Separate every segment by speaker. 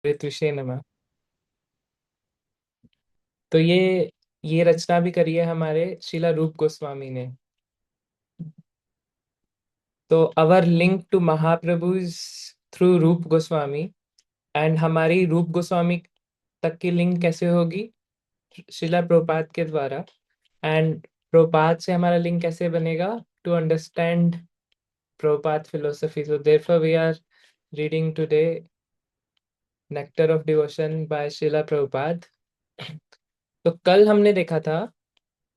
Speaker 1: ऋतविषे नमः। तो ये रचना भी करी है हमारे शिला रूप गोस्वामी ने। तो अवर लिंक टू महाप्रभु थ्रू रूप गोस्वामी। एंड हमारी रूप गोस्वामी तक की लिंक कैसे होगी? शिला प्रभुपाद के द्वारा। एंड प्रभुपाद से हमारा लिंक कैसे बनेगा? To understand Prabhupada philosophy. So therefore we are reading today nectar of devotion by Srila Prabhupada. तो कल हमने देखा था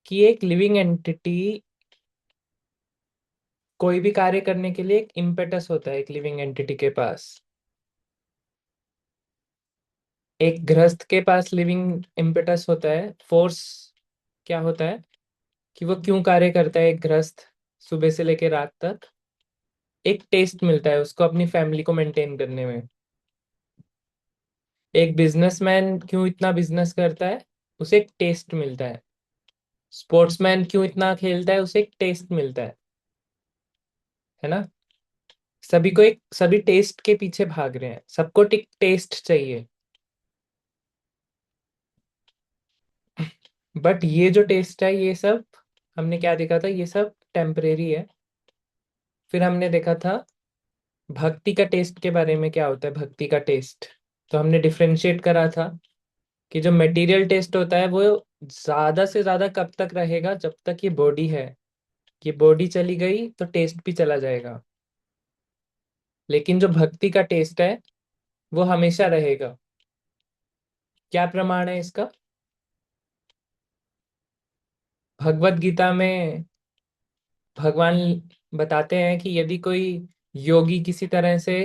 Speaker 1: कि एक लिविंग एंटिटी कोई भी कार्य करने के लिए एक इम्पेटस होता है एक लिविंग एंटिटी के पास। एक गृहस्थ के पास लिविंग इम्पेटस होता है, फोर्स। क्या होता है कि वो क्यों कार्य करता है? एक गृहस्थ सुबह से लेकर रात तक एक टेस्ट मिलता है उसको अपनी फैमिली को मेंटेन करने में। एक बिजनेसमैन क्यों इतना बिजनेस करता है? उसे एक टेस्ट मिलता है। स्पोर्ट्समैन क्यों इतना खेलता है? उसे एक टेस्ट मिलता है ना? सभी टेस्ट के पीछे भाग रहे हैं, सबको एक टेस्ट चाहिए। बट ये जो टेस्ट है, ये सब हमने क्या देखा था? ये सब टेम्परेरी है। फिर हमने देखा था भक्ति का टेस्ट के बारे में। क्या होता है भक्ति का टेस्ट? तो हमने डिफरेंशिएट करा था कि जो मटेरियल टेस्ट होता है वो ज्यादा से ज्यादा कब तक रहेगा? जब तक ये बॉडी है। ये बॉडी चली गई तो टेस्ट भी चला जाएगा। लेकिन जो भक्ति का टेस्ट है वो हमेशा रहेगा। क्या प्रमाण है इसका? भगवत गीता में भगवान बताते हैं कि यदि कोई योगी किसी तरह से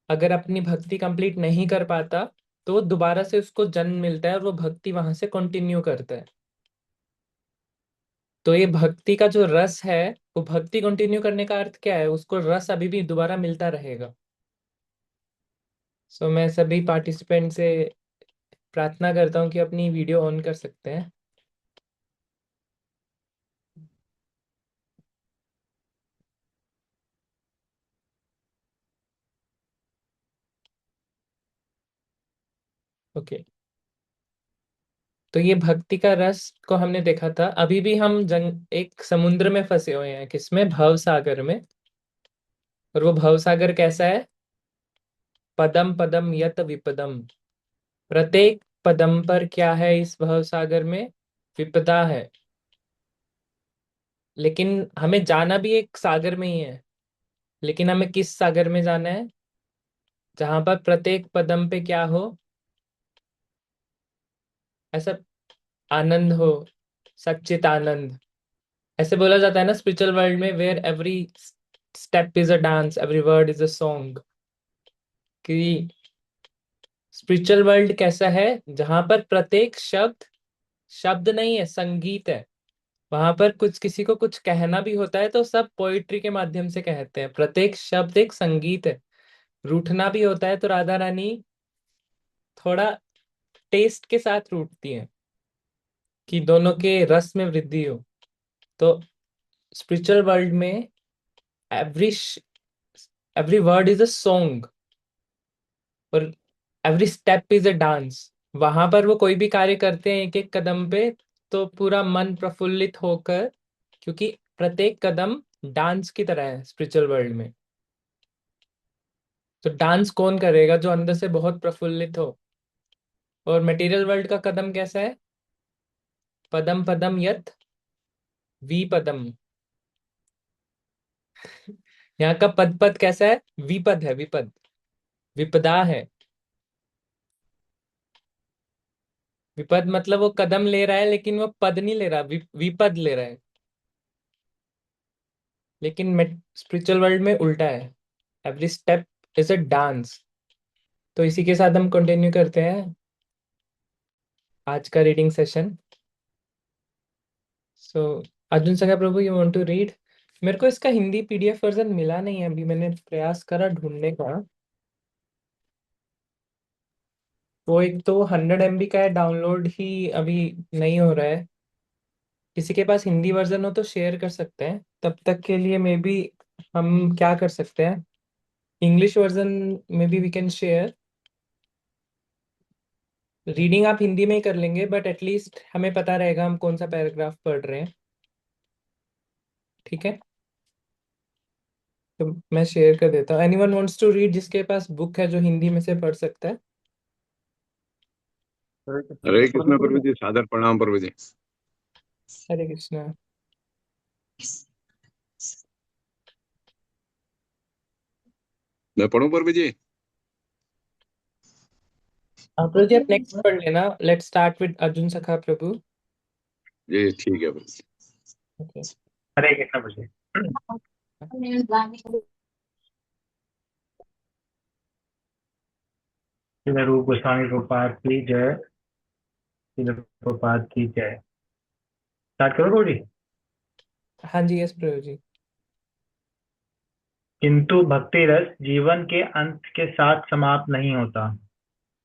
Speaker 1: अगर अपनी भक्ति कंप्लीट नहीं कर पाता तो दोबारा से उसको जन्म मिलता है और वो भक्ति वहां से कंटिन्यू करता है। तो ये भक्ति का जो रस है, वो भक्ति कंटिन्यू करने का अर्थ क्या है? उसको रस अभी भी दोबारा मिलता रहेगा। सो मैं सभी पार्टिसिपेंट से प्रार्थना करता हूँ कि अपनी वीडियो ऑन कर सकते हैं। ओके। तो ये भक्ति का रस को हमने देखा था। अभी भी हम एक समुद्र में फंसे हुए हैं। किसमें? भव सागर में। और वो भव सागर कैसा है? पदम पदम यत विपदम। प्रत्येक पदम पर क्या है इस भव सागर में? विपदा है। लेकिन हमें जाना भी एक सागर में ही है। लेकिन हमें किस सागर में जाना है? जहां पर प्रत्येक पदम पे क्या हो? ऐसा आनंद हो, सच्चित आनंद। ऐसे बोला जाता है ना स्पिरिचुअल वर्ल्ड में, where every step is a dance, every word is a song. कि स्पिरिचुअल वर्ल्ड कैसा है? जहां पर प्रत्येक शब्द शब्द नहीं है, संगीत है। वहां पर कुछ किसी को कुछ कहना भी होता है तो सब पोइट्री के माध्यम से कहते हैं। प्रत्येक शब्द एक संगीत है। रूठना भी होता है तो राधा रानी थोड़ा टेस्ट के साथ रूठती हैं कि दोनों के रस में वृद्धि हो। तो स्पिरिचुअल वर्ल्ड में every every word is a song और every step is a dance. वहां पर वो कोई भी कार्य करते हैं एक एक कदम पे तो पूरा मन प्रफुल्लित होकर, क्योंकि प्रत्येक कदम डांस की तरह है स्पिरिचुअल वर्ल्ड में। तो डांस कौन करेगा? जो अंदर से बहुत प्रफुल्लित हो। और मटेरियल वर्ल्ड का कदम कैसा है? पदम पदम यत विपदम। यहाँ का पद पद कैसा है? विपद है, विपद। विपदा है। विपद मतलब वो कदम ले रहा है लेकिन वो पद नहीं ले रहा, विपद ले रहा है। लेकिन स्पिरिचुअल वर्ल्ड में उल्टा है। Every step is a dance. तो इसी के साथ हम कंटिन्यू करते हैं आज का रीडिंग सेशन। सो अर्जुन संगा प्रभु, यू वांट टू रीड? मेरे को इसका हिंदी पीडीएफ वर्जन मिला नहीं है। अभी मैंने प्रयास करा ढूंढने का। वो एक तो 100 MB का है, डाउनलोड ही अभी नहीं हो रहा है। किसी के पास हिंदी वर्जन हो तो शेयर कर सकते हैं। तब तक के लिए मे बी हम क्या कर सकते हैं, इंग्लिश वर्जन में भी वी कैन शेयर। रीडिंग आप हिंदी में ही कर लेंगे, बट एटलीस्ट हमें पता रहेगा हम कौन सा पैराग्राफ पढ़ रहे हैं। ठीक है, तो मैं शेयर कर देता हूँ। एनीवन वांट्स टू रीड, जिसके पास बुक है जो हिंदी में से पढ़ सकता है।
Speaker 2: हरे कृष्ण प्रभु जी, सादर प्रणाम प्रभु जी।
Speaker 1: हरे कृष्णा।
Speaker 2: मैं पढ़ूं प्रभु जी?
Speaker 1: प्रभु जी, आप नेक्स्ट पढ़ लेना। लेट्स स्टार्ट विद अर्जुन सखा प्रभु।
Speaker 2: जी ठीक है प्रभु जी।
Speaker 1: ओके।
Speaker 3: हरे कृष्ण प्रभु जी। श्री रूप गोस्वामी प्रभुपाद की जय। श्री प्रभुपाद की जय। स्टार्ट करो प्रभु जी।
Speaker 1: हाँ जी, यस प्रभु जी।
Speaker 3: किंतु भक्ति रस जीवन के अंत के साथ समाप्त नहीं होता,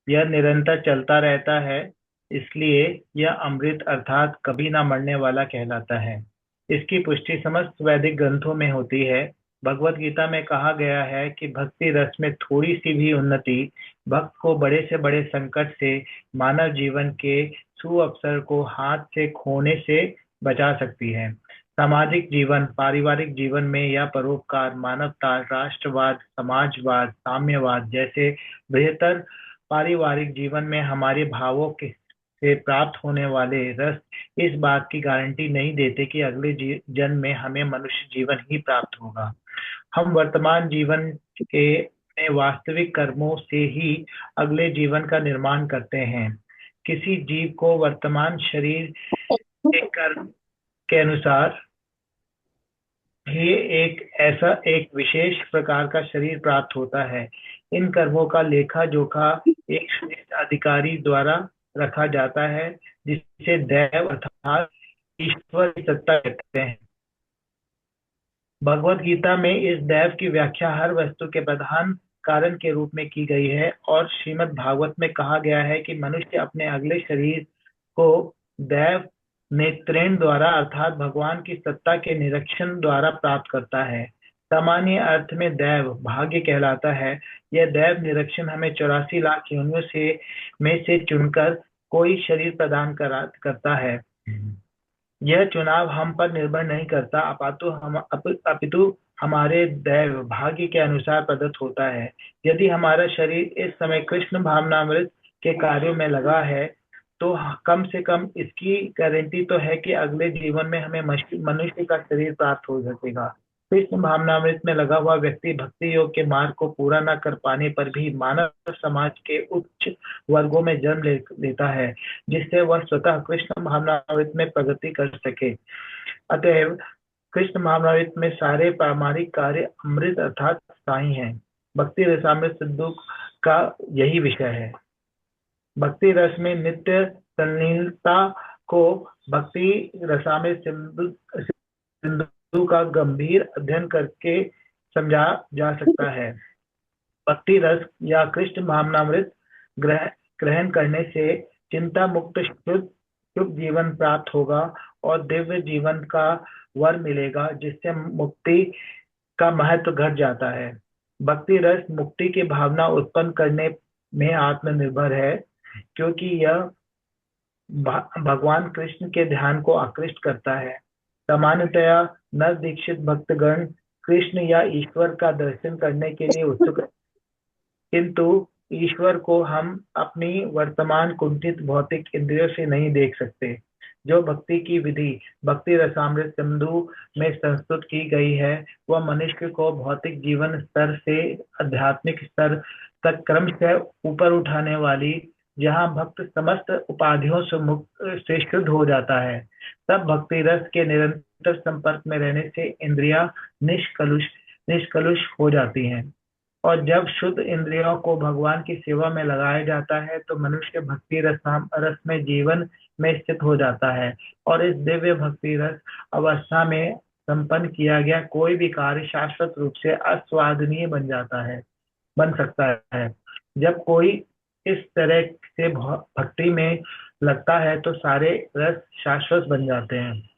Speaker 3: यह निरंतर चलता रहता है। इसलिए यह अमृत अर्थात कभी न मरने वाला कहलाता है। इसकी पुष्टि समस्त वैदिक ग्रंथों में होती है। भगवत गीता में कहा गया है कि भक्ति रस में थोड़ी सी भी उन्नति भक्त को बड़े से बड़े संकट से, मानव जीवन के सुअवसर को हाथ से खोने से बचा सकती है। सामाजिक जीवन, पारिवारिक जीवन में यह परोपकार, मानवता, राष्ट्रवाद, समाजवाद, साम्यवाद जैसे बेहतर पारिवारिक जीवन में हमारे भावों के से प्राप्त होने वाले रस इस बात की गारंटी नहीं देते कि अगले जन्म में हमें मनुष्य जीवन ही प्राप्त होगा। हम वर्तमान जीवन के में वास्तविक कर्मों से ही अगले जीवन का निर्माण करते हैं। किसी जीव को वर्तमान शरीर के कर्म के अनुसार ही एक विशेष प्रकार का शरीर प्राप्त होता है। इन कर्मों का लेखा जोखा एक श्रेष्ठ अधिकारी द्वारा रखा जाता है, जिसे दैव अर्थात ईश्वर की सत्ता कहते हैं। भगवत गीता में इस दैव की व्याख्या हर वस्तु के प्रधान कारण के रूप में की गई है, और श्रीमद् भागवत में कहा गया है कि मनुष्य अपने अगले शरीर को दैव नेत्रेण द्वारा अर्थात भगवान की सत्ता के निरीक्षण द्वारा प्राप्त करता है। सामान्य अर्थ में दैव भाग्य कहलाता है। यह दैव निरीक्षण हमें 84 लाख योनियों में से चुनकर कोई शरीर प्रदान करता है। यह चुनाव हम पर निर्भर नहीं करता, अपितु हमारे दैव भाग्य के अनुसार प्रदत्त होता है। यदि हमारा शरीर इस समय कृष्ण भावनामृत के कार्यों में लगा है, तो कम से कम इसकी गारंटी तो है कि अगले जीवन में हमें मनुष्य का शरीर प्राप्त हो सकेगा। कृष्ण भावनामृत में लगा हुआ व्यक्ति भक्ति योग के मार्ग को पूरा न कर पाने पर भी मानव समाज के उच्च वर्गों में जन्म लेता है, जिससे वह स्वतः कृष्ण भावनामृत में प्रगति कर सके। अतएव कृष्ण भावनामृत में सारे प्रामाणिक कार्य अमृत अर्थात स्थायी हैं। भक्ति रसामृत सिद्धू का यही विषय है। भक्ति रस में नित्य तल्लीनता को भक्ति रसामृत सिंधु का गंभीर अध्ययन करके समझा जा सकता है। भक्ति रस या कृष्ण भावनामृत ग्रहण करने से चिंता मुक्त शुभ जीवन प्राप्त होगा और दिव्य जीवन का वर मिलेगा, जिससे मुक्ति का महत्व घट जाता है। भक्ति रस मुक्ति की भावना उत्पन्न करने में आत्मनिर्भर है, क्योंकि यह भगवान कृष्ण के ध्यान को आकृष्ट करता है। सामान्यतया नव दीक्षित भक्तगण कृष्ण या ईश्वर का दर्शन करने के लिए उत्सुक, किंतु ईश्वर को हम अपनी वर्तमान कुंठित भौतिक इंद्रियों से नहीं देख सकते। जो भक्ति की विधि भक्ति रसामृत सिंधु में संस्तुत की गई है, वह मनुष्य को भौतिक जीवन स्तर से आध्यात्मिक स्तर तक क्रमशः ऊपर उठाने वाली, जहाँ भक्त समस्त उपाधियों से मुक्त से शुद्ध हो जाता है। तब भक्ति रस के निरंतर संपर्क में रहने से इंद्रियां निष्कलुष हो जाती हैं, और जब शुद्ध इंद्रियों को भगवान की सेवा में लगाया जाता है, तो मनुष्य भक्ति रस में जीवन में स्थित हो जाता है, और इस दिव्य भक्ति रस अवस्था में संपन्न किया गया कोई भी कार्य शाश्वत रूप से अस्वादनीय बन सकता है। जब कोई इस तरह से भक्ति में लगता है, तो सारे रस शाश्वत बन जाते हैं।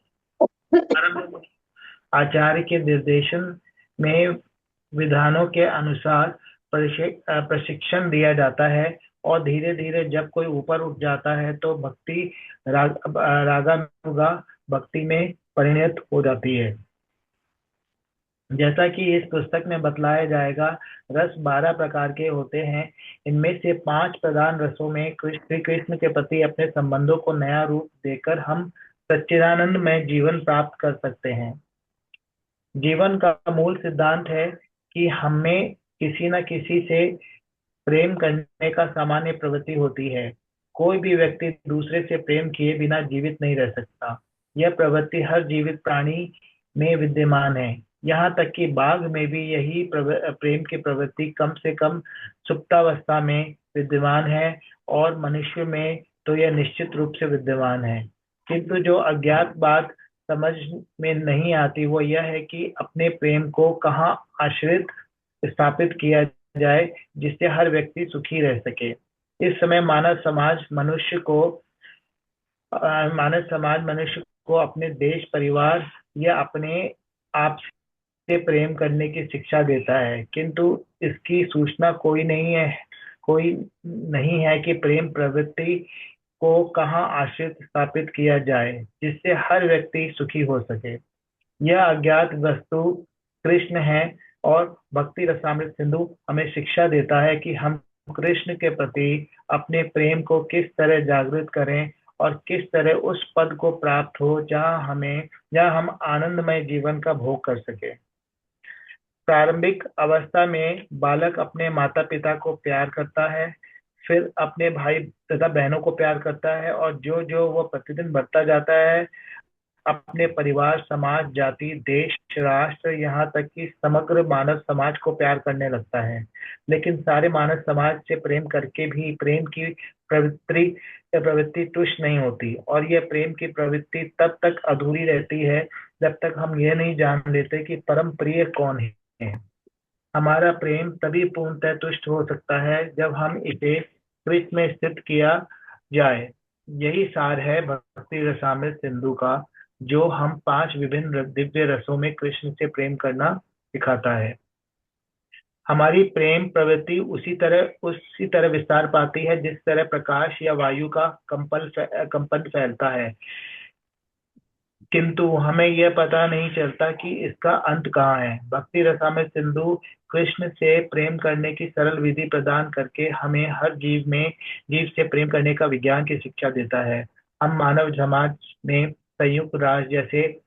Speaker 3: परम आचार्य के निर्देशन में विधानों के अनुसार प्रशिक्षण दिया जाता है, और धीरे धीरे जब कोई ऊपर उठ जाता है तो भक्ति रागानुगा भक्ति में परिणत हो जाती है। जैसा कि इस पुस्तक में बतलाया जाएगा, रस 12 प्रकार के होते हैं। इनमें से 5 प्रधान रसों में श्री कृष्ण के प्रति अपने संबंधों को नया रूप देकर हम सच्चिदानंद में जीवन प्राप्त कर सकते हैं। जीवन का मूल सिद्धांत है कि हमें किसी न किसी से प्रेम करने का सामान्य प्रवृत्ति होती है। कोई भी व्यक्ति दूसरे से प्रेम किए बिना जीवित नहीं रह सकता। यह प्रवृत्ति हर जीवित प्राणी में विद्यमान है। यहाँ तक कि बाघ में भी यही प्रेम की प्रवृत्ति कम से कम सुप्तावस्था में विद्यमान है, और मनुष्य में तो यह निश्चित रूप से विद्यमान है। किंतु जो अज्ञात बात समझ में नहीं आती वो यह है कि अपने प्रेम को कहाँ आश्रित स्थापित किया जाए जिससे हर व्यक्ति सुखी रह सके। इस समय मानव समाज को अपने देश, परिवार या अपने आप से प्रेम करने की शिक्षा देता है, किंतु इसकी सूचना कोई नहीं है कि प्रेम प्रवृत्ति को कहाँ आश्रित स्थापित किया जाए जिससे हर व्यक्ति सुखी हो सके। यह अज्ञात वस्तु कृष्ण है, और भक्ति रसामृत सिंधु हमें शिक्षा देता है कि हम कृष्ण के प्रति अपने प्रेम को किस तरह जागृत करें और किस तरह उस पद को प्राप्त हो जहाँ हम आनंदमय जीवन का भोग कर सके। प्रारंभिक अवस्था में बालक अपने माता पिता को प्यार करता है, फिर अपने भाई तथा बहनों को प्यार करता है, और जो जो वह प्रतिदिन बढ़ता जाता है अपने परिवार, समाज, जाति, देश, राष्ट्र, यहाँ तक कि समग्र मानव समाज को प्यार करने लगता है। लेकिन सारे मानव समाज से प्रेम करके भी प्रेम की प्रवृत्ति प्रवृत्ति तुष्ट नहीं होती, और यह प्रेम की प्रवृत्ति तब तक अधूरी रहती है जब तक हम यह नहीं जान लेते कि परम प्रिय कौन है। हमारा प्रेम तभी पूर्णतः तुष्ट हो सकता है जब हम इसे कृष्ण में स्थित किया जाए। यही सार है भक्ति रसामृत सिंधु का, जो हम 5 विभिन्न दिव्य रसों में कृष्ण से प्रेम करना सिखाता है। हमारी प्रेम प्रवृत्ति उसी तरह विस्तार पाती है जिस तरह प्रकाश या वायु का कंपन फैलता है, किंतु हमें यह पता नहीं चलता कि इसका अंत कहाँ है। भक्ति रसामृत सिंधु कृष्ण से प्रेम करने की सरल विधि प्रदान करके हमें हर जीव से प्रेम करने का विज्ञान की शिक्षा देता है। हम मानव समाज में संयुक्त राष्ट्र जैसे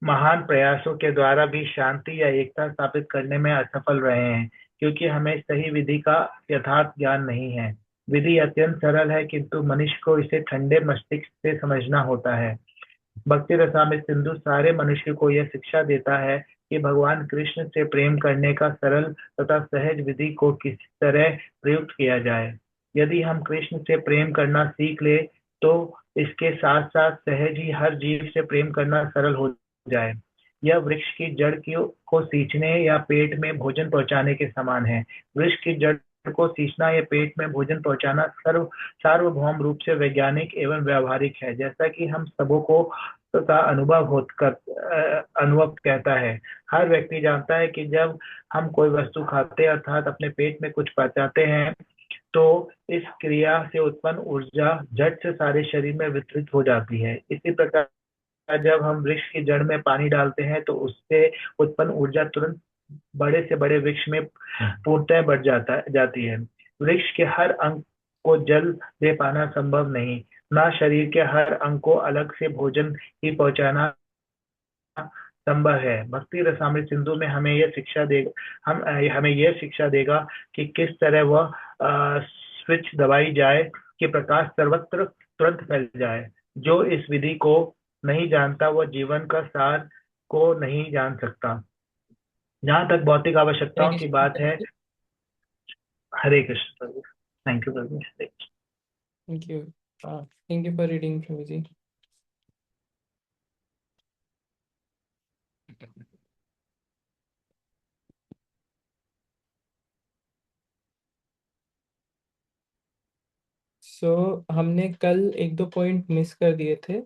Speaker 3: महान प्रयासों के द्वारा भी शांति या एकता स्थापित करने में असफल रहे हैं, क्योंकि हमें सही विधि का यथार्थ ज्ञान नहीं है। विधि अत्यंत सरल है, किंतु मनुष्य को इसे ठंडे मस्तिष्क से समझना होता है। भक्ति रसामृत सिंधु सारे मनुष्य को यह शिक्षा देता है कि भगवान कृष्ण से प्रेम करने का सरल तथा सहज विधि को किस तरह प्रयुक्त किया जाए। यदि हम कृष्ण से प्रेम करना सीख ले तो इसके साथ साथ सहज ही हर जीव से प्रेम करना सरल हो जाए। यह वृक्ष की जड़ को सींचने या पेट में भोजन पहुंचाने के समान है। वृक्ष की जड़ को सींचना या पेट में भोजन पहुंचाना सार्वभौम रूप से वैज्ञानिक एवं व्यवहारिक है, जैसा कि हम सबों को का अनुभव कहता है। हर व्यक्ति जानता है कि जब हम कोई वस्तु खाते हैं अर्थात अपने पेट में कुछ पचाते हैं तो इस क्रिया से उत्पन्न ऊर्जा झट से सारे शरीर में वितरित हो जाती है। इसी प्रकार जब हम वृक्ष की जड़ में पानी डालते हैं तो उससे उत्पन्न ऊर्जा तुरंत बड़े से बड़े वृक्ष में पूर्णतः बढ़ जाती है। वृक्ष के हर अंग को जल दे पाना संभव नहीं, ना शरीर के हर अंग को अलग से भोजन ही पहुंचाना संभव है। भक्ति रसामृत सिंधु में हमें यह शिक्षा देगा कि किस तरह वह स्विच दबाई जाए कि प्रकाश सर्वत्र तुरंत फैल जाए। जो इस विधि को नहीं जानता वह जीवन का सार को नहीं जान सकता। जहाँ तक भौतिक आवश्यकताओं
Speaker 1: थैंक
Speaker 3: की
Speaker 1: यू
Speaker 3: बात है, हरे कृष्ण प्रभु। थैंक यू प्रभु।
Speaker 1: Thank you thank you for reading प्रभु जी। हमने कल 1-2 पॉइंट मिस कर दिए थे।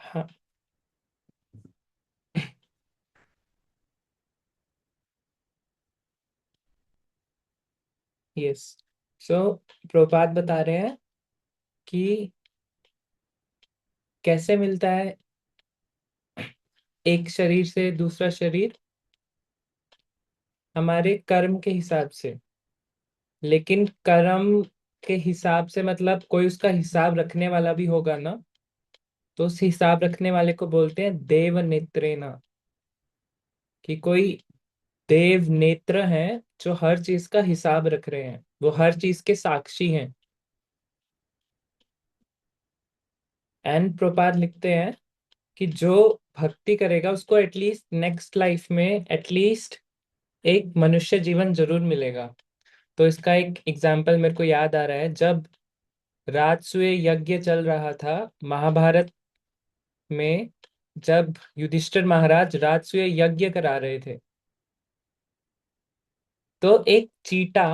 Speaker 1: हाँ, यस। सो प्रोपात बता रहे हैं कि कैसे मिलता है एक शरीर से दूसरा शरीर, हमारे कर्म के हिसाब से। लेकिन कर्म के हिसाब से मतलब कोई उसका हिसाब रखने वाला भी होगा ना, तो उस हिसाब रखने वाले को बोलते हैं देव नेत्रेना। कि कोई देव नेत्र हैं जो हर चीज का हिसाब रख रहे हैं, वो हर चीज के साक्षी हैं। एंड प्रोपाद लिखते हैं कि जो भक्ति करेगा उसको एटलीस्ट नेक्स्ट लाइफ में एटलीस्ट एक मनुष्य जीवन जरूर मिलेगा। तो इसका एक एग्जाम्पल मेरे को याद आ रहा है, जब राजसूय यज्ञ चल रहा था महाभारत में, जब युधिष्ठिर महाराज राजसूय यज्ञ करा रहे थे, तो एक चीटा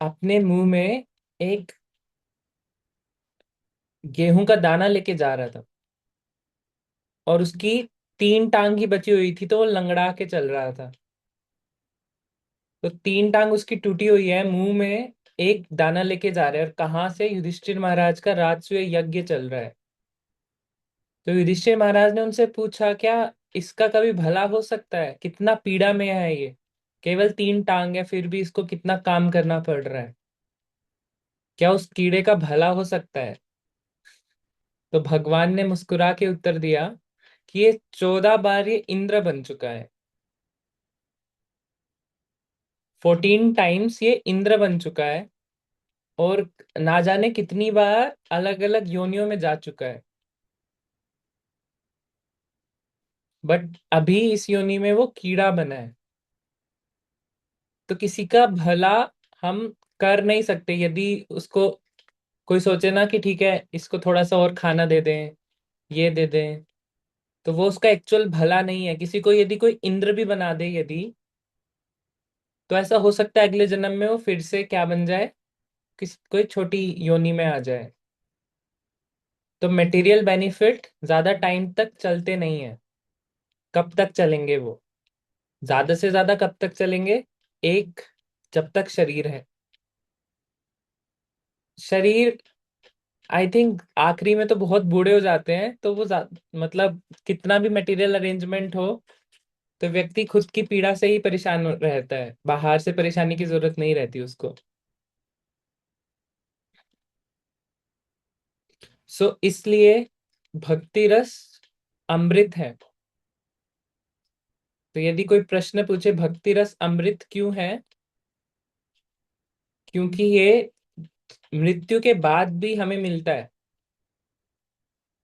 Speaker 1: अपने मुंह में एक गेहूं का दाना लेके जा रहा था, और उसकी 3 टांग ही बची हुई थी, तो वो लंगड़ा के चल रहा था। तो 3 टांग उसकी टूटी हुई है, मुंह में एक दाना लेके जा रहा है, और कहाँ से? युधिष्ठिर महाराज का राजसूय यज्ञ चल रहा है। तो युधिष्ठिर महाराज ने उनसे पूछा, क्या इसका कभी भला हो सकता है? कितना पीड़ा में है ये, केवल 3 टांग है फिर भी इसको कितना काम करना पड़ रहा है। क्या उस कीड़े का भला हो सकता है? तो भगवान ने मुस्कुरा के उत्तर दिया कि ये 14 बार ये इंद्र बन चुका है। 14 टाइम्स ये इंद्र बन चुका है, और ना जाने कितनी बार अलग अलग योनियों में जा चुका है। बट अभी इस योनि में वो कीड़ा बना है। तो किसी का भला हम कर नहीं सकते। यदि उसको कोई सोचे ना कि ठीक है इसको थोड़ा सा और खाना दे दें, ये दे दें, तो वो उसका एक्चुअल भला नहीं है। किसी को यदि कोई इंद्र भी बना दे यदि, तो ऐसा हो सकता है अगले जन्म में वो फिर से क्या बन जाए, कोई छोटी योनि में आ जाए। तो मटेरियल बेनिफिट ज्यादा टाइम तक चलते नहीं है। कब तक चलेंगे वो? ज्यादा से ज्यादा कब तक चलेंगे? एक, जब तक शरीर है। शरीर आई थिंक आखिरी में तो बहुत बूढ़े हो जाते हैं, तो वो मतलब कितना भी मटेरियल अरेंजमेंट हो, तो व्यक्ति खुद की पीड़ा से ही परेशान रहता है, बाहर से परेशानी की जरूरत नहीं रहती उसको। सो इसलिए भक्ति रस अमृत है। तो यदि कोई प्रश्न पूछे भक्ति रस अमृत क्यों है, क्योंकि ये मृत्यु के बाद भी हमें मिलता है।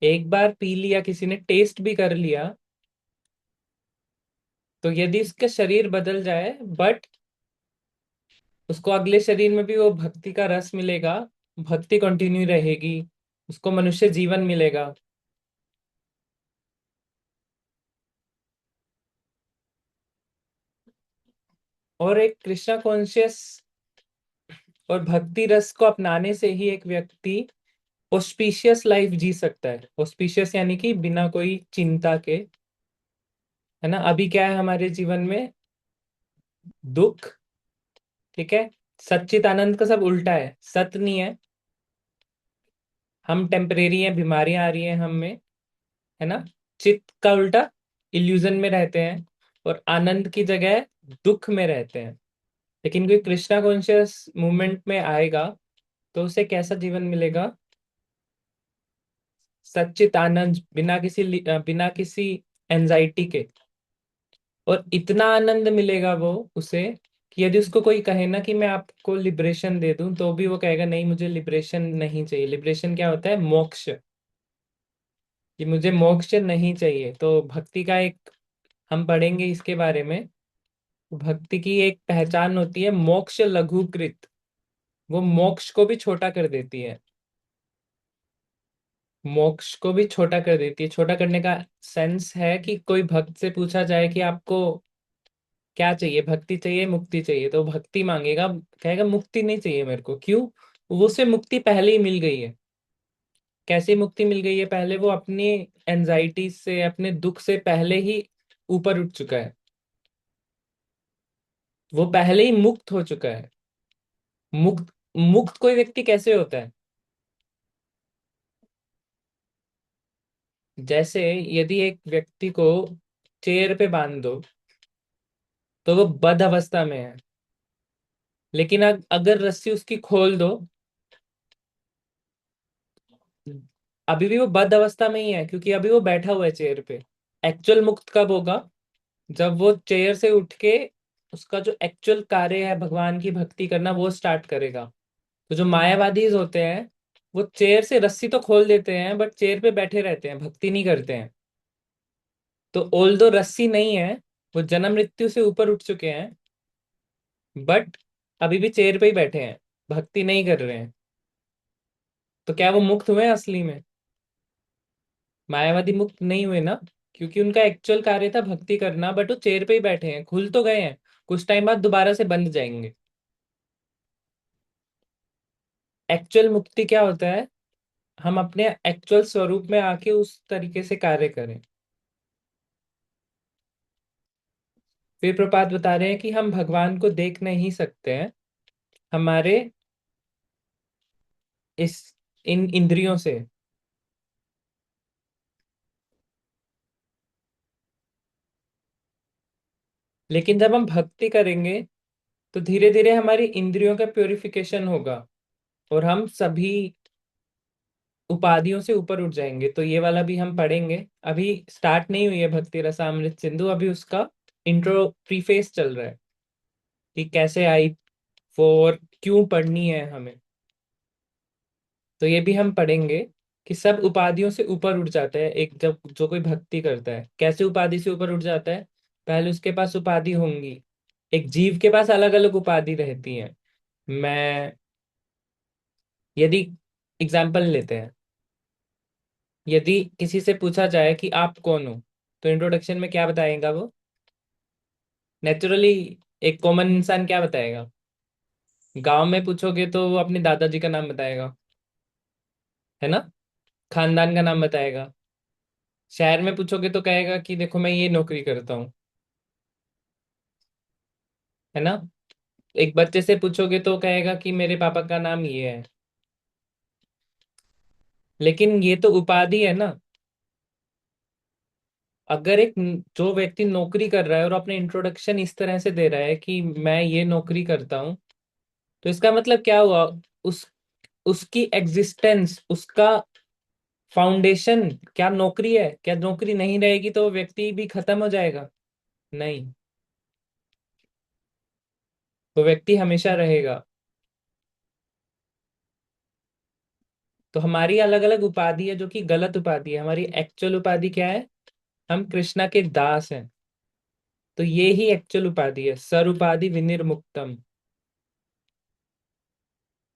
Speaker 1: एक बार पी लिया, किसी ने टेस्ट भी कर लिया, तो यदि उसका शरीर बदल जाए बट उसको अगले शरीर में भी वो भक्ति का रस मिलेगा, भक्ति कंटिन्यू रहेगी, उसको मनुष्य जीवन मिलेगा। और एक कृष्णा कॉन्शियस और भक्ति रस को अपनाने से ही एक व्यक्ति ऑस्पिशियस लाइफ जी सकता है। ऑस्पिशियस यानी कि बिना कोई चिंता के, है ना। अभी क्या है हमारे जीवन में? दुख, ठीक है। सच्चित आनंद का सब उल्टा है, सत नहीं है। हम टेम्परेरी हैं, बीमारियां आ रही हैं हम में, है ना। चित्त का उल्टा, इल्यूजन में रहते हैं, और आनंद की जगह दुख में रहते हैं। लेकिन कोई कृष्णा कॉन्शियस मूवमेंट में आएगा, तो उसे कैसा जीवन मिलेगा? सच्चित आनंद, बिना किसी एंजाइटी के। और इतना आनंद मिलेगा वो उसे कि यदि उसको कोई कहे ना कि मैं आपको लिबरेशन दे दूं, तो भी वो कहेगा नहीं, मुझे लिबरेशन नहीं चाहिए। लिबरेशन क्या होता है? मोक्ष। कि मुझे मोक्ष नहीं चाहिए। तो भक्ति का एक, हम पढ़ेंगे इसके बारे में, भक्ति की एक पहचान होती है मोक्ष लघुकृत। वो मोक्ष को भी छोटा कर देती है। मोक्ष को भी छोटा कर देती है। छोटा करने का सेंस है कि कोई भक्त से पूछा जाए कि आपको क्या चाहिए, भक्ति चाहिए, मुक्ति चाहिए, तो भक्ति मांगेगा, कहेगा मुक्ति नहीं चाहिए मेरे को। क्यों? वो उसे मुक्ति पहले ही मिल गई है। कैसे मुक्ति मिल गई है? पहले वो अपनी एंजाइटी से, अपने दुख से पहले ही ऊपर उठ चुका है। वो पहले ही मुक्त हो चुका है। मुक्त मुक्त कोई व्यक्ति कैसे होता है? जैसे यदि एक व्यक्ति को चेयर पे बांध दो तो वो बद अवस्था में है, लेकिन अगर रस्सी उसकी खोल दो, अभी भी वो बद अवस्था में ही है, क्योंकि अभी वो बैठा हुआ है चेयर पे। एक्चुअल मुक्त कब होगा? जब वो चेयर से उठ के उसका जो एक्चुअल कार्य है भगवान की भक्ति करना वो स्टार्ट करेगा। तो जो मायावादी होते हैं वो चेयर से रस्सी तो खोल देते हैं बट चेयर पे बैठे रहते हैं, भक्ति नहीं करते हैं। तो ओल्दो रस्सी नहीं है, वो जन्म मृत्यु से ऊपर उठ चुके हैं, बट अभी भी चेयर पे ही बैठे हैं, भक्ति नहीं कर रहे हैं। तो क्या वो मुक्त हुए हैं असली में? मायावादी मुक्त नहीं हुए ना, क्योंकि उनका एक्चुअल कार्य था भक्ति करना, बट वो चेयर पे ही बैठे हैं, खुल तो गए हैं, कुछ टाइम बाद दोबारा से बंद जाएंगे। एक्चुअल मुक्ति क्या होता है? हम अपने एक्चुअल स्वरूप में आके उस तरीके से कार्य करें। फिर प्रपात बता रहे हैं कि हम भगवान को देख नहीं सकते हैं हमारे इस इन इंद्रियों से। लेकिन जब हम भक्ति करेंगे तो धीरे धीरे हमारी इंद्रियों का प्योरिफिकेशन होगा और हम सभी उपाधियों से ऊपर उठ जाएंगे। तो ये वाला भी हम पढ़ेंगे। अभी स्टार्ट नहीं हुई है भक्ति रसामृत सिंधु, अभी उसका इंट्रो प्रीफेस चल रहा है कि कैसे आई वो और क्यों पढ़नी है हमें। तो ये भी हम पढ़ेंगे कि सब उपाधियों से ऊपर उठ जाता है एक, जब जो कोई भक्ति करता है कैसे उपाधि से ऊपर उठ जाता है। पहले उसके पास उपाधि होंगी, एक जीव के पास अलग अलग उपाधि रहती है। मैं यदि एग्जाम्पल लेते हैं, यदि किसी से पूछा जाए कि आप कौन हो, तो इंट्रोडक्शन में क्या बताएगा वो? नेचुरली एक कॉमन इंसान क्या बताएगा? गांव में पूछोगे तो वो अपने दादाजी का नाम बताएगा, है ना, खानदान का नाम बताएगा। शहर में पूछोगे तो कहेगा कि देखो मैं ये नौकरी करता हूँ, है ना। एक बच्चे से पूछोगे तो कहेगा कि मेरे पापा का नाम ये है। लेकिन ये तो उपाधि है ना। अगर जो व्यक्ति नौकरी कर रहा है और अपने इंट्रोडक्शन इस तरह से दे रहा है कि मैं ये नौकरी करता हूँ, तो इसका मतलब क्या हुआ? उस उसकी एग्जिस्टेंस, उसका फाउंडेशन क्या नौकरी है? क्या नौकरी नहीं रहेगी तो वो व्यक्ति भी खत्म हो जाएगा? नहीं, वो व्यक्ति हमेशा रहेगा। तो हमारी अलग अलग उपाधि है जो कि गलत उपाधि है। हमारी एक्चुअल उपाधि क्या है? हम कृष्णा के दास हैं। तो ये ही एक्चुअल उपाधि है, सर उपाधि विनिर्मुक्तम।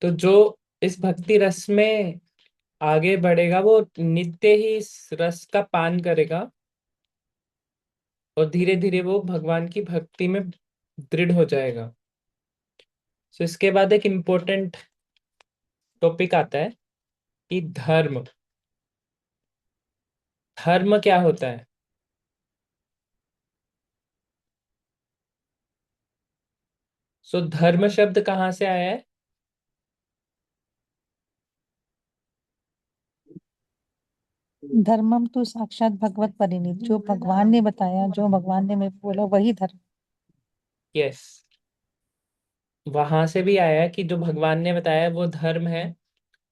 Speaker 1: तो जो इस भक्ति रस में आगे बढ़ेगा वो नित्य ही इस रस का पान करेगा और धीरे धीरे वो भगवान की भक्ति में दृढ़ हो जाएगा। सो इसके बाद एक इम्पोर्टेंट टॉपिक आता है कि धर्म। धर्म क्या होता है? सो धर्म शब्द कहाँ से आया है?
Speaker 4: धर्मम तो साक्षात भगवत परिणीत, जो भगवान ने बताया, जो भगवान ने मेरे को बोला वही धर्म।
Speaker 1: यस, वहां से भी आया है कि जो भगवान ने बताया वो धर्म है।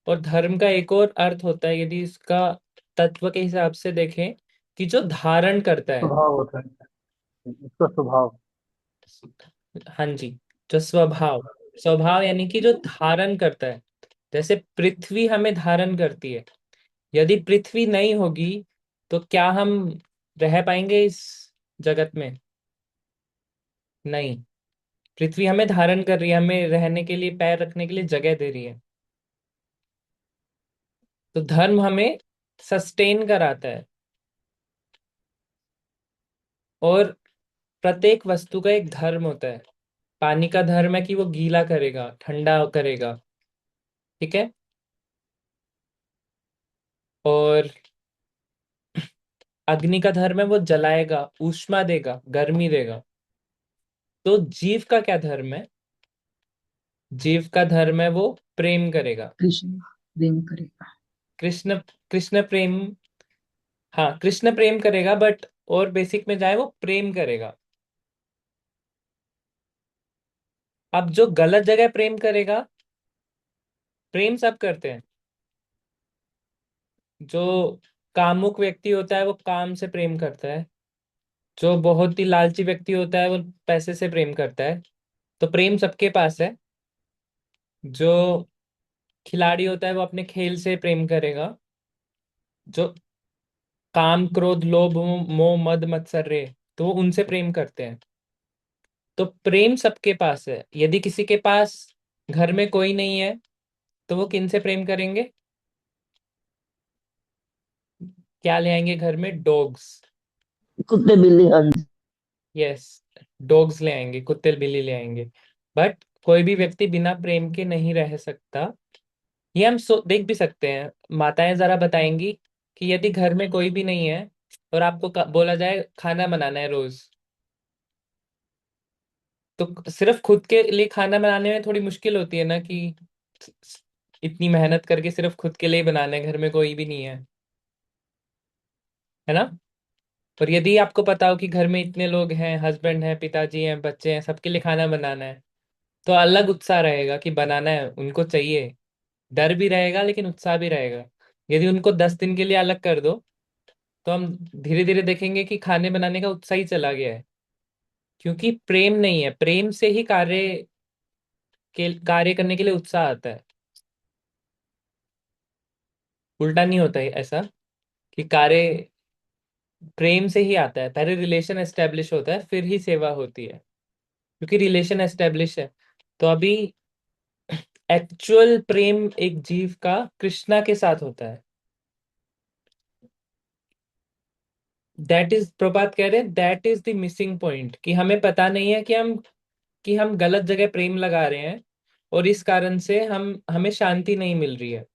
Speaker 1: और धर्म का एक और अर्थ होता है, यदि इसका तत्व के हिसाब से देखें, कि जो धारण करता है।
Speaker 3: स्वभाव होता है, उसका स्वभाव।
Speaker 1: हाँ जी, जो स्वभाव। स्वभाव यानी कि जो धारण करता है। जैसे पृथ्वी हमें धारण करती है। यदि पृथ्वी नहीं होगी तो क्या हम रह पाएंगे इस जगत में? नहीं। पृथ्वी हमें धारण कर रही है, हमें रहने के लिए, पैर रखने के लिए जगह दे रही है। तो धर्म हमें सस्टेन कराता है। और प्रत्येक वस्तु का एक धर्म होता है। पानी का धर्म है कि वो गीला करेगा, ठंडा करेगा, ठीक है। और अग्नि का धर्म है वो जलाएगा, ऊष्मा देगा, गर्मी देगा। तो जीव का क्या धर्म है? जीव का धर्म है वो प्रेम करेगा।
Speaker 5: कृष्ण प्रेम करेगा।
Speaker 1: कृष्ण कृष्ण प्रेम, हाँ कृष्ण प्रेम करेगा, बट और बेसिक में जाए वो प्रेम करेगा। अब जो गलत जगह प्रेम करेगा, प्रेम सब करते हैं। जो कामुक व्यक्ति होता है वो काम से प्रेम करता है। जो बहुत ही लालची व्यक्ति होता है वो पैसे से प्रेम करता है। तो प्रेम सबके पास है। जो खिलाड़ी होता है वो अपने खेल से प्रेम करेगा। जो काम क्रोध लोभ मोह मद मत्सर्य, तो वो उनसे प्रेम करते हैं। तो प्रेम सबके पास है। यदि किसी के पास घर में कोई नहीं है तो वो किन से प्रेम करेंगे? क्या ले आएंगे घर में? डॉग्स।
Speaker 5: कुत्ते बिल्ली हंस।
Speaker 1: यस, डॉग्स ले आएंगे, कुत्ते बिल्ली ले आएंगे। बट कोई भी व्यक्ति बिना प्रेम के नहीं रह सकता। ये हम देख भी सकते हैं। माताएं जरा बताएंगी कि यदि घर में कोई भी नहीं है और आपको बोला जाए खाना बनाना है रोज, तो सिर्फ खुद के लिए खाना बनाने में थोड़ी मुश्किल होती है ना, कि इतनी मेहनत करके सिर्फ खुद के लिए ही बनाना है, घर में कोई भी नहीं है ना। और यदि आपको पता हो कि घर में इतने लोग हैं, हस्बैंड हैं, पिताजी हैं, बच्चे हैं, सबके लिए खाना बनाना है, तो अलग उत्साह रहेगा कि बनाना है, उनको चाहिए। डर भी रहेगा लेकिन उत्साह भी रहेगा। यदि उनको 10 दिन के लिए अलग कर दो तो हम धीरे धीरे देखेंगे कि खाने बनाने का उत्साह ही चला गया है। क्योंकि प्रेम नहीं है। प्रेम से ही कार्य करने के लिए उत्साह आता है। उल्टा नहीं होता है ऐसा कि कार्य प्रेम से ही आता है। पहले रिलेशन एस्टेब्लिश होता है फिर ही सेवा होती है। क्योंकि रिलेशन एस्टेब्लिश है तो अभी एक्चुअल प्रेम एक जीव का कृष्णा के साथ होता है। दैट इज, प्रभात कह रहे हैं, that is the missing point, कि हमें पता नहीं है कि हम गलत जगह प्रेम लगा रहे हैं और इस कारण से हमें शांति नहीं मिल रही है।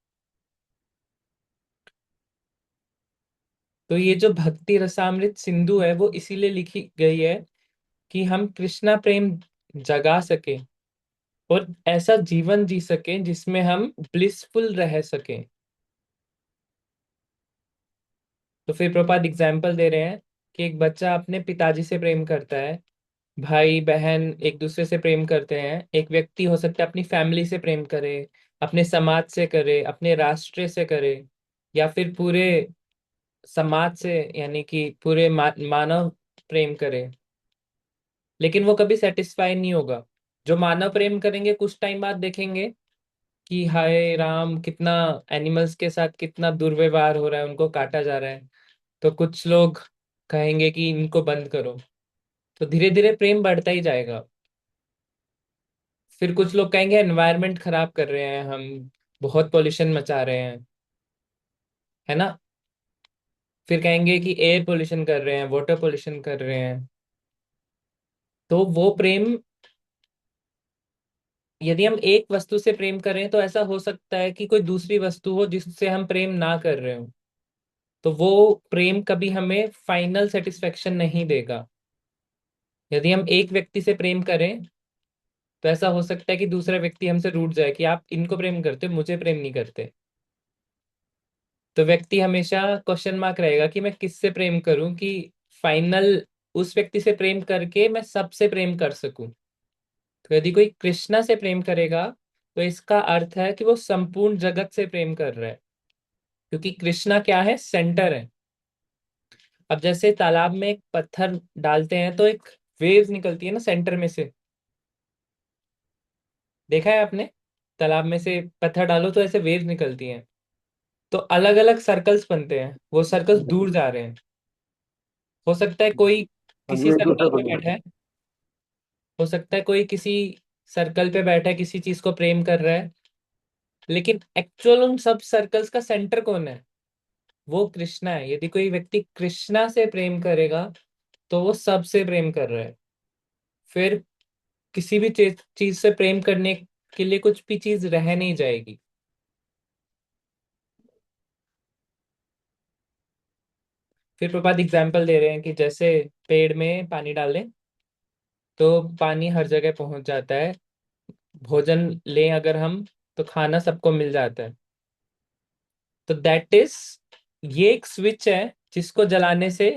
Speaker 1: तो ये जो भक्ति रसामृत सिंधु है वो इसीलिए लिखी गई है कि हम कृष्णा प्रेम जगा सके और ऐसा जीवन जी सके जिसमें हम ब्लिसफुल रह सके। तो फिर प्रपात एग्जाम्पल दे रहे हैं कि एक बच्चा अपने पिताजी से प्रेम करता है, भाई बहन एक दूसरे से प्रेम करते हैं। एक व्यक्ति हो सकता है अपनी फैमिली से प्रेम करे, अपने समाज से करे, अपने राष्ट्र से करे, या फिर पूरे समाज से, यानी कि पूरे मानव प्रेम करे। लेकिन वो कभी सेटिस्फाई नहीं होगा। जो मानव प्रेम करेंगे कुछ टाइम बाद देखेंगे कि हाय राम, कितना एनिमल्स के साथ कितना दुर्व्यवहार हो रहा है, उनको काटा जा रहा है। तो कुछ लोग कहेंगे कि इनको बंद करो। तो धीरे धीरे प्रेम बढ़ता ही जाएगा। फिर कुछ लोग कहेंगे एनवायरनमेंट खराब कर रहे हैं हम, बहुत पॉल्यूशन मचा रहे हैं, है ना। फिर कहेंगे कि एयर पोल्यूशन कर रहे हैं, वाटर पोल्यूशन कर रहे हैं। तो वो प्रेम, यदि हम एक वस्तु से प्रेम करें तो ऐसा हो सकता है कि कोई दूसरी वस्तु हो जिससे हम प्रेम ना कर रहे हो, तो वो प्रेम कभी हमें फाइनल सेटिस्फेक्शन नहीं देगा। यदि हम एक व्यक्ति से प्रेम करें तो ऐसा हो सकता है कि दूसरा व्यक्ति हमसे रूठ जाए कि आप इनको प्रेम करते हो, मुझे प्रेम नहीं करते। तो व्यक्ति हमेशा क्वेश्चन मार्क रहेगा कि मैं किससे प्रेम करूं, कि फाइनल उस व्यक्ति से प्रेम करके मैं सबसे प्रेम कर सकूं। तो यदि कोई कृष्णा से प्रेम करेगा तो इसका अर्थ है कि वो संपूर्ण जगत से प्रेम कर रहा है। क्योंकि कृष्णा क्या है? सेंटर है। अब जैसे तालाब में एक पत्थर डालते हैं तो एक वेव्स निकलती है ना सेंटर में से। देखा है आपने? तालाब में से पत्थर डालो तो ऐसे वेव्स निकलती हैं। तो अलग अलग सर्कल्स बनते हैं, वो सर्कल्स दूर जा रहे हैं। हो सकता है कोई किसी सर्कल पे बैठा है, हो सकता है कोई किसी सर्कल पे बैठा है, किसी चीज को प्रेम कर रहा है, लेकिन एक्चुअल उन सब सर्कल्स का सेंटर कौन है? वो कृष्णा है। यदि कोई व्यक्ति कृष्णा से प्रेम करेगा तो वो सबसे प्रेम कर रहा है। फिर किसी भी चीज से प्रेम करने के लिए कुछ भी चीज रह नहीं जाएगी। फिर प्रभात एग्जाम्पल दे रहे हैं कि जैसे पेड़ में पानी डाल दें तो पानी हर जगह पहुंच जाता है। भोजन लें अगर हम, तो खाना सबको मिल जाता है। तो दैट इज, ये एक स्विच है जिसको जलाने से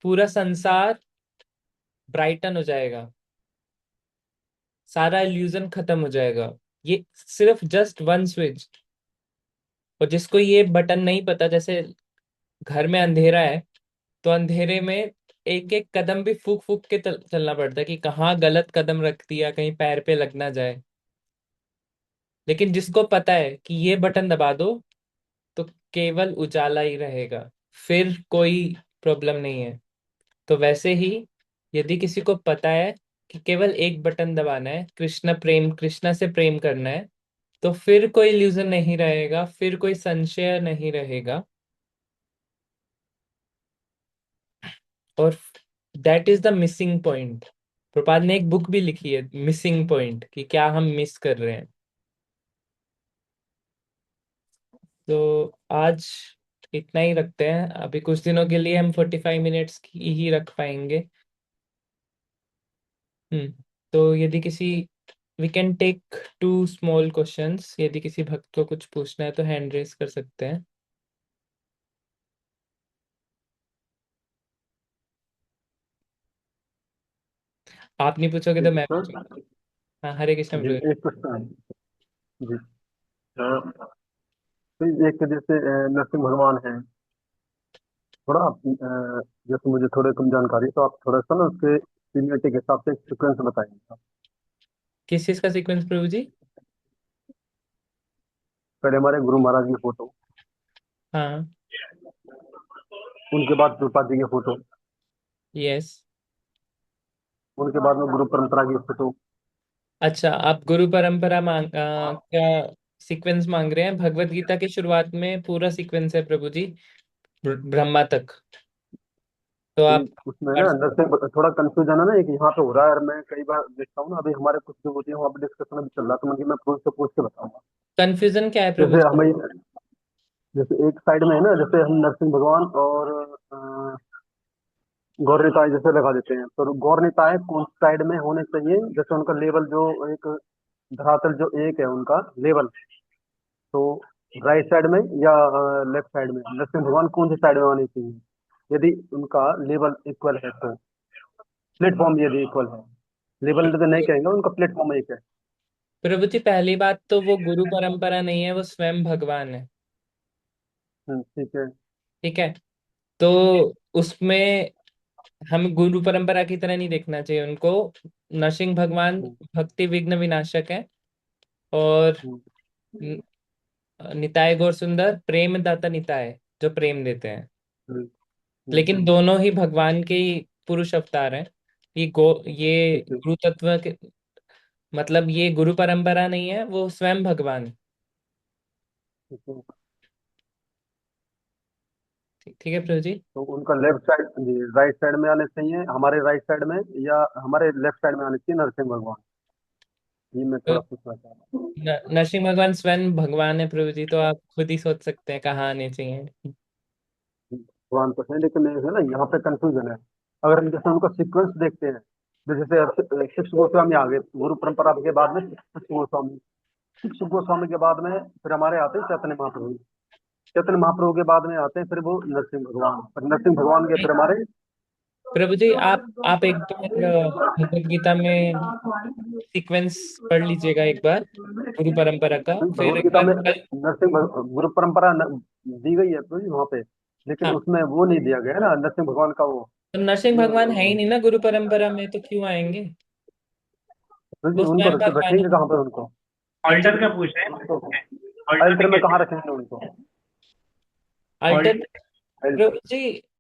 Speaker 1: पूरा संसार ब्राइटन हो जाएगा, सारा इल्यूजन खत्म हो जाएगा। ये सिर्फ जस्ट वन स्विच। और जिसको ये बटन नहीं पता, जैसे घर में अंधेरा है, तो अंधेरे में एक एक कदम भी फूक फूक के चलना पड़ता है कि कहाँ गलत कदम रख दिया, कहीं पैर पे लग ना जाए। लेकिन जिसको पता है कि ये बटन दबा दो, तो केवल उजाला ही रहेगा, फिर कोई प्रॉब्लम नहीं है। तो वैसे ही, यदि किसी को पता है कि केवल एक बटन दबाना है, कृष्णा से प्रेम करना है, तो फिर कोई इल्यूजन नहीं रहेगा, फिर कोई संशय नहीं रहेगा। और that is the missing point. Prabhupada ने एक बुक भी लिखी है, मिसिंग पॉइंट, कि क्या हम मिस कर रहे हैं। तो आज इतना ही रखते हैं। अभी कुछ दिनों के लिए हम 45 मिनट्स की ही रख पाएंगे। तो यदि किसी, we can take 2 small questions. यदि किसी भक्त को कुछ पूछना है तो हैंड रेस कर सकते हैं। आप नहीं पूछोगे तो
Speaker 6: ठीक है
Speaker 1: मैं
Speaker 6: सर।
Speaker 1: पूछूंगा। हाँ, हरे कृष्ण
Speaker 6: जी,
Speaker 1: प्रभु।
Speaker 6: एक क्वेश्चन। जी, तो एक जैसे नरसिंह भगवान है, थोड़ा जैसे मुझे थोड़े कम जानकारी, तो आप थोड़ा सा ना उसके सीनियरिटी के हिसाब से एक सीक्वेंस बताइए।
Speaker 1: किस चीज का सीक्वेंस प्रभु जी?
Speaker 6: पहले हमारे गुरु महाराज की फोटो,
Speaker 1: हाँ।
Speaker 6: उनके बाद प्रभुपाद जी की फोटो,
Speaker 1: यस।
Speaker 6: उनके बाद में गुरु परंपरा की फोटो।
Speaker 1: अच्छा, आप गुरु परंपरा क्या सीक्वेंस मांग रहे हैं? भगवत गीता की शुरुआत में पूरा सीक्वेंस है प्रभु जी, ब्रह्मा तक। तो
Speaker 6: तो
Speaker 1: आप
Speaker 6: उसमें
Speaker 1: पढ़,
Speaker 6: ना नरसिंह थोड़ा कंफ्यूजन है ना, एक यहाँ पे हो रहा है, और मैं कई बार देखता हूँ ना, अभी हमारे कुछ जो होती है वहाँ पे डिस्कशन अभी चल रहा है, तो मैं पूछ से पूछ के बताऊंगा।
Speaker 1: कंफ्यूजन क्या है प्रभु
Speaker 6: जैसे
Speaker 1: जी?
Speaker 6: हमें, जैसे एक साइड में है ना, जैसे हम नरसिंह भगवान और गौर निताय जैसे लगा देते हैं, तो गौर निताय कौन साइड में होने चाहिए, जैसे उनका लेवल जो एक धरातल जो एक है उनका लेवल, तो राइट साइड में या लेफ्ट साइड में नरसिंह भगवान कौन सी साइड में आने चाहिए, यदि उनका लेवल इक्वल है तो, प्लेटफॉर्म यदि इक्वल है, लेवल तो नहीं कहेंगे, उनका प्लेटफॉर्म एक है।
Speaker 1: प्रभु जी, पहली बात तो वो गुरु परंपरा नहीं है, वो स्वयं भगवान है।
Speaker 6: ठीक है।
Speaker 1: ठीक है। तो उसमें हम गुरु परंपरा की तरह नहीं देखना चाहिए उनको। नरसिंह भगवान
Speaker 6: हम्म,
Speaker 1: भक्ति विघ्न विनाशक है, और
Speaker 6: हम्म,
Speaker 1: न- निताय गौर सुंदर प्रेम दाता निताय, जो प्रेम देते हैं।
Speaker 6: हम्म,
Speaker 1: लेकिन दोनों ही भगवान के ही पुरुष अवतार हैं। ये
Speaker 6: ठीक है।
Speaker 1: गुरु तत्व के, मतलब ये गुरु परंपरा नहीं है, वो स्वयं भगवान है।
Speaker 6: ठीक है।
Speaker 1: ठीक है प्रभु जी।
Speaker 6: तो उनका लेफ्ट साइड, जी, राइट साइड में आने चाहिए हमारे राइट साइड में, या हमारे लेफ्ट साइड में आने चाहिए नरसिंह भगवान, ये मैं
Speaker 1: तो
Speaker 6: थोड़ा पूछना चाह रहा हूँ।
Speaker 1: नरसिंह भगवान स्वयं भगवान है प्रभु जी, तो आप खुद ही सोच सकते हैं कहाँ आने चाहिए।
Speaker 6: भगवान तो है, लेकिन ये है ना, यहाँ पे कंफ्यूजन है। अगर हम जैसे उनका सीक्वेंस देखते हैं, तो जैसे शिक्ष गोस्वामी आ गए गुरु परंपरा के बाद में, शिक्ष गोस्वामी के बाद में फिर हमारे आते हैं चैतन्य महाप्रभु, चैतन्य महाप्रभु के बाद में आते हैं फिर वो नरसिंह भगवान, और नरसिंह भगवान के फिर हमारे।
Speaker 1: प्रभु जी, आप एक बार भगवत गीता में सीक्वेंस पढ़ लीजिएगा एक बार, गुरु परंपरा का, फिर
Speaker 6: भगवत
Speaker 1: एक
Speaker 6: गीता
Speaker 1: बार
Speaker 6: में
Speaker 1: कल।
Speaker 6: गुरु परंपरा दी गई है तो वहां पे, लेकिन
Speaker 1: हाँ,
Speaker 6: उसमें वो नहीं दिया गया है ना नरसिंह भगवान का वो।
Speaker 1: तो नरसिंह भगवान है ही
Speaker 6: जो
Speaker 1: नहीं ना गुरु परंपरा में, तो क्यों आएंगे?
Speaker 6: तो जी
Speaker 1: वो
Speaker 6: उनको
Speaker 1: स्वयं भगवान
Speaker 6: रखेंगे
Speaker 1: है।
Speaker 6: कहाँ पे उनको,
Speaker 1: हाँ जी।
Speaker 3: ऑल्टर का पूछ रहे हैं,
Speaker 6: तो
Speaker 3: ऑल्टर में
Speaker 6: अल्टर में
Speaker 3: कैसे?
Speaker 6: कहाँ रखेंगे उनको?
Speaker 1: Alter,
Speaker 6: alter.
Speaker 1: प्रभु जी,